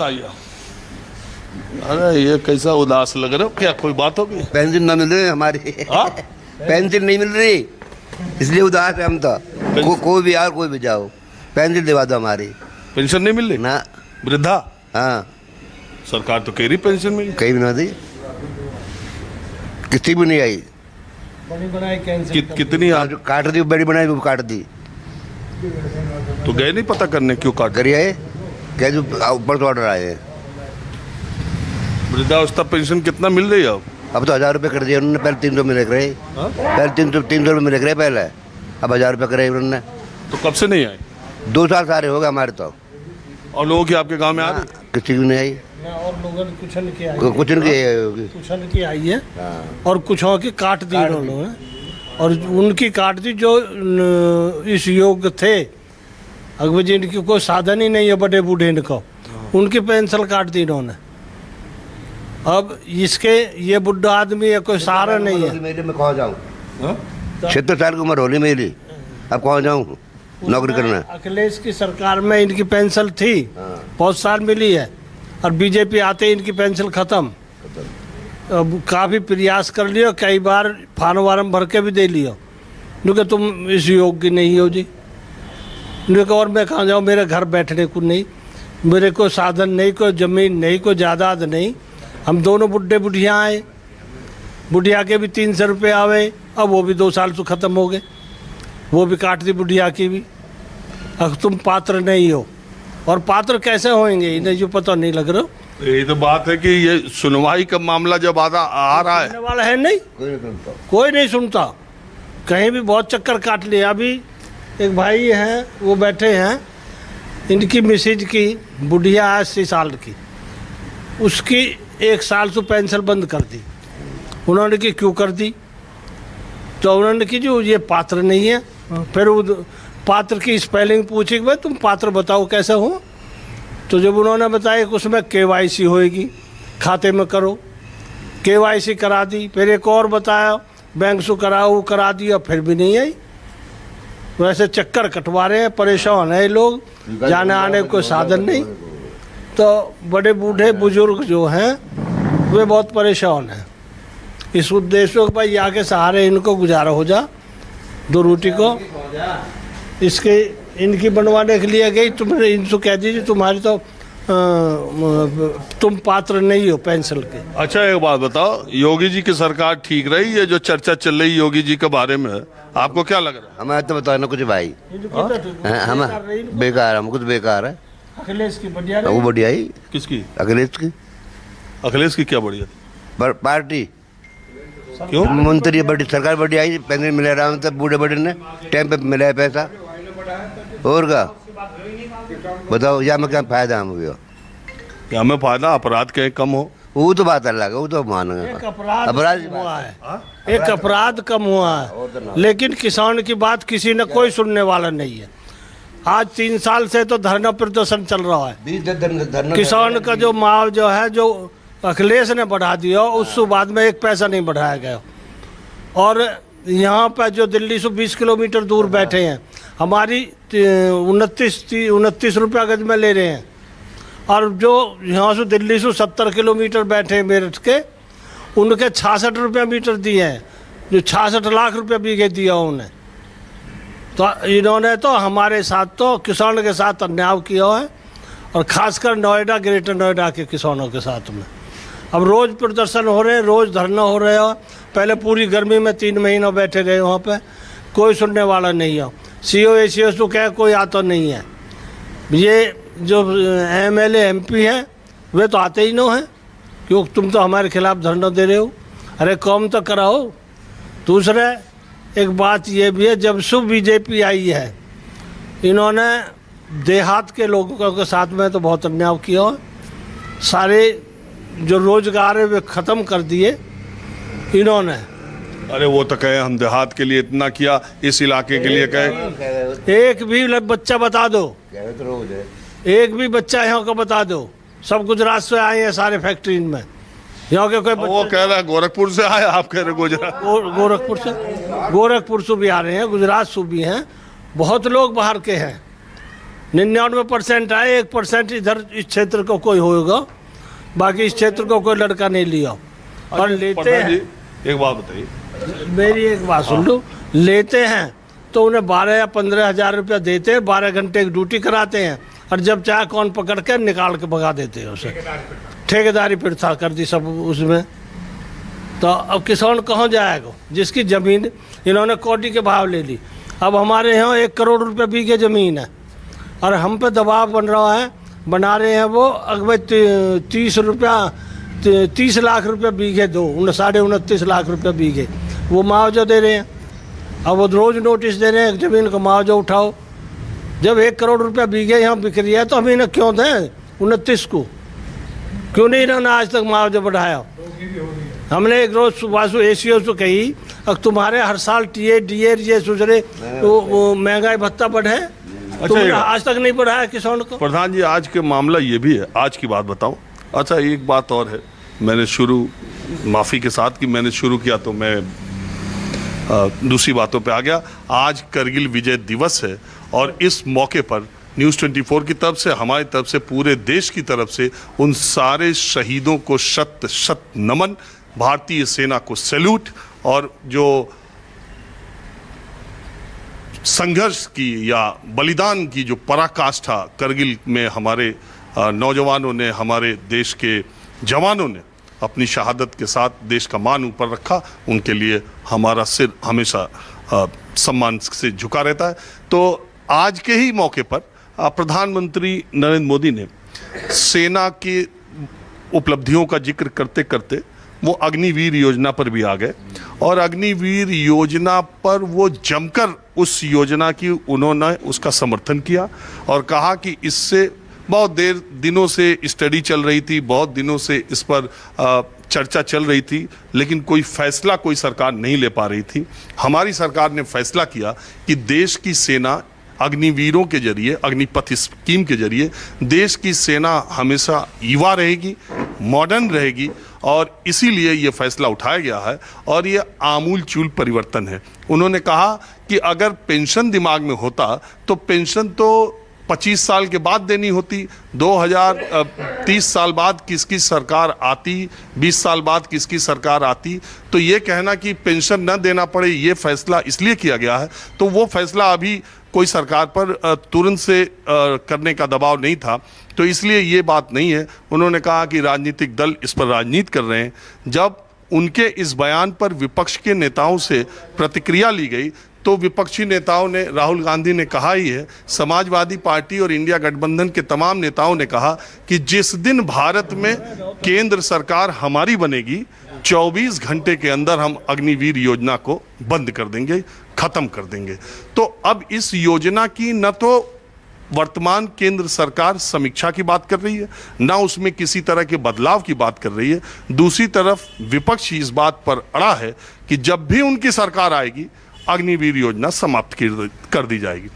बताइए। अरे ये कैसा उदास लग रहा हो, क्या कोई बात होगी? पेंशन ना मिल रही हमारी। हाँ? पेंशन नहीं मिल रही, इसलिए उदास है हम तो। कोई भी आओ कोई भी जाओ, पेंशन दिवा दो हमारी। पेंशन नहीं मिल रही ना। वृद्धा? हाँ, सरकार तो कह रही पेंशन मिल। कहीं भी ना दी, किसी भी नहीं आई। बड़ी बनाई कैंसिल कितनी काट दी, बड़ी बनाई वो काट दी। तो गए नहीं पता करने क्यों काट? करिए आए क्या जो ऊपर तो ऑर्डर आए हैं। वृद्धावस्था पेंशन कितना मिल रही है अब तो 1000 रुपये कर दिए उन्होंने। पहले 300 में रख रहे, पहले 300 रुपये में रख रहे पहले, अब 1000 रुपये करे उन्होंने। तो कब से नहीं आई? 2 साल सारे हो गए हमारे तो। और लोगों की आपके गांव में आ रही? किसी की नहीं आई, और लोगों ने कुछ नहीं किया, कुछ नहीं होगी। कुछ नहीं की आई है। और कुछ की काट दी उन्होंने, और उनकी काट दी जो इस योग्य थे। अगर जी इनकी कोई साधन ही नहीं है बड़े बूढ़े इनको, उनकी पेंशन काट दी इन्होंने। अब इसके ये बुढ़ा आदमी है, कोई सहारा नहीं है। मेरे में कहाँ जाऊँ, 76 साल की उम्र होली मेरी, अब कहाँ जाऊँ नौकरी करना। अखिलेश की सरकार में इनकी पेंशन थी, बहुत साल मिली है, और बीजेपी आते ही इनकी पेंशन खत्म। अब काफ़ी प्रयास कर लियो, कई बार फार्म वार्म भर के भी दे लियो, क्योंकि तुम इस योग्य नहीं हो जी। क्योंकि और मैं कहाँ जाऊँ, मेरे घर बैठने को नहीं, मेरे को साधन नहीं, कोई ज़मीन नहीं, कोई जायदाद नहीं। हम दोनों बुढ़े बुढ़िया आए, बुढ़िया के भी 300 रुपये आवे, अब वो भी 2 साल से ख़त्म हो गए, वो भी काट दी बुढ़िया की भी। अब तुम पात्र नहीं हो, और पात्र कैसे होंगे इन्हें जो पता नहीं लग रहा। यही तो बात है कि ये सुनवाई का मामला जब आ रहा है, वाला है नहीं, कोई नहीं सुनता, कहीं भी बहुत चक्कर काट लिया। अभी एक भाई हैं, वो बैठे हैं, इनकी मिसेज की बुढ़िया 80 साल की, उसकी 1 साल से पेंशन बंद कर दी। उन्होंने की क्यों कर दी, तो उन्होंने की जो ये पात्र नहीं है। फिर वो पात्र की स्पेलिंग पूछी कि भाई तुम पात्र बताओ कैसे हो, तो जब उन्होंने बताया कि उसमें KYC होएगी, खाते में करो, KYC करा दी। फिर एक और बताया बैंक से कराओ, करा दिया, फिर भी नहीं आई। वैसे चक्कर कटवा रहे हैं, परेशान है लोग, जाने आने को साधन नहीं। तो बड़े बूढ़े बुजुर्ग जो हैं वे बहुत परेशान हैं। इस उद्देश्य को भाई आगे सहारे इनको गुजारा हो जा, 2 रोटी को इसके इनकी बनवाने के लिए गई। तुम इनसे कह दीजिए तुम्हारी तो तुम पात्र नहीं हो पेंशन के। अच्छा एक बात बताओ, योगी जी की सरकार ठीक रही है? जो चर्चा चल रही योगी जी के बारे में, आपको क्या लग रहा है? हमें तो बताओ ना कुछ भाई, हम बेकार, हम कुछ बेकार है। अखिलेश की बढ़िया, वो बढ़िया ही। किसकी? अखिलेश की। अखिलेश की क्या बढ़िया? पार्टी क्यों? मंत्री बड़ी सरकार बढ़िया आई, पेंशन मिला रहा मतलब बूढ़े बड़े ने टाइम पे मिला है पैसा। और का बताओ, या में क्या फायदा हमें? क्या हमें फायदा? अपराध के कम हो, वो तो बात अलग है, वो तो मान अपराध हुआ है, एक अपराध कम हुआ है, लेकिन किसान की बात किसी ने कोई सुनने वाला नहीं है। आज 3 साल से तो धरना प्रदर्शन चल रहा है। किसान का जो मुआवजा है जो अखिलेश ने बढ़ा दिया, उसके बाद में 1 पैसा नहीं बढ़ाया गया। और यहाँ पर जो दिल्ली से 20 किलोमीटर दूर बैठे हैं, हमारी 29 रुपया गज में ले रहे हैं, और जो यहाँ से दिल्ली से 70 किलोमीटर बैठे हैं मेरठ के, उनके 66 रुपया मीटर दिए हैं, जो 66 लाख रुपया बीघे दिया उन्हें। तो इन्होंने तो हमारे साथ तो किसान के साथ अन्याय किया है, और ख़ासकर नोएडा, ग्रेटर नोएडा के किसानों के साथ में। अब रोज़ प्रदर्शन हो रहे हैं, रोज़ धरना हो रहे हो। पहले पूरी गर्मी में 3 महीना बैठे रहे वहाँ पे, कोई सुनने वाला नहीं है। CO ACS तो क्या कोई आता नहीं है। ये जो MLA MP हैं वे तो आते ही नहीं हैं, क्योंकि तुम तो हमारे खिलाफ धरना दे रहे हो। अरे काम तो कराओ। दूसरा एक बात ये भी है, जब से BJP आई है, इन्होंने देहात के लोगों के साथ में तो बहुत अन्याय किया है। सारे जो रोजगार है वे ख़त्म कर दिए इन्होंने। अरे वो तो कहे हम देहात के लिए इतना किया, इस इलाके के लिए कहे। एक भी बच्चा बता दो, एक भी बच्चा यहाँ का बता दो। सब गुजरात से आए हैं सारे फैक्ट्री में, यहाँ के कोई वो कह रहा है गोरखपुर से आए, आप कह रहे गुजरात। गोरखपुर से भी आ रहे हैं, गुजरात से भी हैं, बहुत लोग बाहर के हैं। 99% आए, 1% इधर इस क्षेत्र को कोई होगा, बाकी इस क्षेत्र को कोई लड़का नहीं लिया। और लेते प्रधान जी हैं, एक बात बताइए, मेरी एक बात सुन लो, लेते हैं तो उन्हें 12 या 15 हज़ार रुपया देते हैं, 12 घंटे की ड्यूटी कराते हैं, और जब चाहे कौन पकड़ के निकाल के भगा देते हैं उसे। ठेकेदारी प्रथा कर दी सब उसमें। तो अब किसान कहाँ जाएगा जिसकी ज़मीन इन्होंने कोटी के भाव ले ली। अब हमारे यहाँ 1 करोड़ रुपये बीघे ज़मीन है, और हम पे दबाव बन रहा है, बना रहे हैं वो अगवे 30 लाख रुपये बीघे दो, 29.5 लाख रुपये बीघे वो मुआवजा दे रहे हैं। अब वो रोज़ नोटिस दे रहे हैं ज़मीन का मुआवजा उठाओ। जब 1 करोड़ रुपया बीघे यहाँ बिक रही है तो हम इन्हें क्यों दें 29 को? क्यों नहीं इन्होंने आज तक मुआवजा बढ़ाया? हमने एक रोज़ सुभाषु एसीओ से कही, अब तुम्हारे हर साल टीए डीए ये सुजरे वो महंगाई भत्ता बढ़े, तुमने आज तक नहीं बढ़ाया किसान को। प्रधान जी आज के मामला ये भी है, आज की बात बताऊं। अच्छा एक बात और है, मैंने शुरू माफ़ी के साथ कि मैंने शुरू किया तो मैं दूसरी बातों पे आ गया। आज करगिल विजय दिवस है, और इस मौके पर न्यूज़ 24 की तरफ से, हमारी तरफ से, पूरे देश की तरफ से उन सारे शहीदों को शत शत नमन, भारतीय सेना को सैल्यूट, और जो संघर्ष की या बलिदान की जो पराकाष्ठा करगिल में हमारे नौजवानों ने, हमारे देश के जवानों ने अपनी शहादत के साथ देश का मान ऊपर रखा, उनके लिए हमारा सिर हमेशा सम्मान से झुका रहता है। तो आज के ही मौके पर प्रधानमंत्री नरेंद्र मोदी ने सेना की उपलब्धियों का जिक्र करते करते वो अग्निवीर योजना पर भी आ गए, और अग्निवीर योजना पर वो जमकर उस योजना की उन्होंने उसका समर्थन किया और कहा कि इससे बहुत दिनों से स्टडी चल रही थी, बहुत दिनों से इस पर चर्चा चल रही थी, लेकिन कोई फैसला कोई सरकार नहीं ले पा रही थी। हमारी सरकार ने फैसला किया कि देश की सेना अग्निवीरों के जरिए, अग्निपथ स्कीम के जरिए देश की सेना हमेशा युवा रहेगी, मॉडर्न रहेगी, और इसीलिए ये फैसला उठाया गया है, और ये आमूल चूल परिवर्तन है। उन्होंने कहा कि अगर पेंशन दिमाग में होता तो पेंशन तो 25 साल के बाद देनी होती, 2030 साल बाद किसकी सरकार आती, 20 साल बाद किसकी सरकार आती, तो ये कहना कि पेंशन न देना पड़े ये फैसला इसलिए किया गया है। तो वो फैसला अभी कोई सरकार पर तुरंत से करने का दबाव नहीं था, तो इसलिए ये बात नहीं है। उन्होंने कहा कि राजनीतिक दल इस पर राजनीति कर रहे हैं। जब उनके इस बयान पर विपक्ष के नेताओं से प्रतिक्रिया ली गई तो विपक्षी नेताओं ने, राहुल गांधी ने कहा ही है, समाजवादी पार्टी और इंडिया गठबंधन के तमाम नेताओं ने कहा कि जिस दिन भारत में केंद्र सरकार हमारी बनेगी, 24 घंटे के अंदर हम अग्निवीर योजना को बंद कर देंगे, खत्म कर देंगे। तो अब इस योजना की न तो वर्तमान केंद्र सरकार समीक्षा की बात कर रही है, ना उसमें किसी तरह के बदलाव की बात कर रही है। दूसरी तरफ विपक्ष इस बात पर अड़ा है कि जब भी उनकी सरकार आएगी अग्निवीर योजना समाप्त कर दी जाएगी।